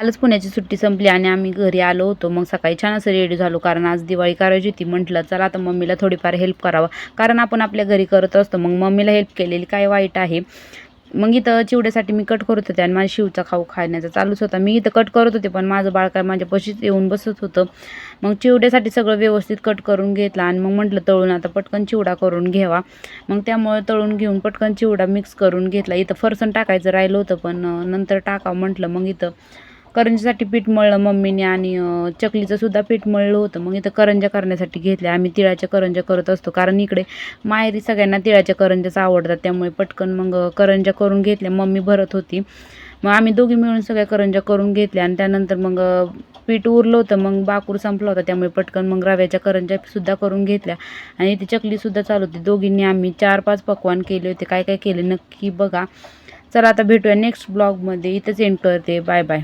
कालच पुण्याची सुट्टी संपली आणि आम्ही घरी आलो होतो. मग सकाळी छान असं रेडी झालो, कारण आज दिवाळी करायची होती. म्हटलं चला आता मम्मीला थोडीफार हेल्प करावं, कारण आपण आपल्या घरी करत असतो. मग मम्मीला हेल्प केलेली काय वाईट आहे. मग इथं चिवड्यासाठी मी कट करत होते आणि माझ्या शिवचा खाऊ खाण्याचा चालूच होता. मी इथं कट करत होते, पण माझं बाळ काय माझ्यापाशीच येऊन बसत होतं. मग चिवड्यासाठी सगळं व्यवस्थित कट करून घेतला आणि मग म्हटलं तळून आता पटकन चिवडा करून घ्यावा. मग त्यामुळे तळून घेऊन पटकन चिवडा मिक्स करून घेतला. इथं फरसाण टाकायचं राहिलं होतं, पण नंतर टाकावं म्हटलं. मग इथं करंजीसाठी पीठ मळलं मम्मीने आणि चकलीचं सुद्धा पीठ मळलं होतं. मग इथं करंज्या करण्यासाठी घेतल्या. आम्ही तिळाच्या करंज्या करत असतो, कारण इकडे माहेरी सगळ्यांना तिळाच्या करंज्याच आवडतात. त्यामुळे पटकन मग करंज्या करून घेतल्या. मम्मी भरत होती, मग आम्ही दोघी मिळून सगळ्या करंज्या करून घेतल्या. आणि त्यानंतर मग पीठ उरलं होतं, मग बाकूर संपला होता, त्यामुळे पटकन मग रव्याच्या करंज्या सुद्धा करून घेतल्या. आणि ती चकलीसुद्धा चालू होती. दोघींनी आम्ही 4-5 पक्वान्न केले होते. काय काय केले नक्की बघा. चला आता भेटूया नेक्स्ट ब्लॉगमध्ये. इथंच एंड करते. Bye bye.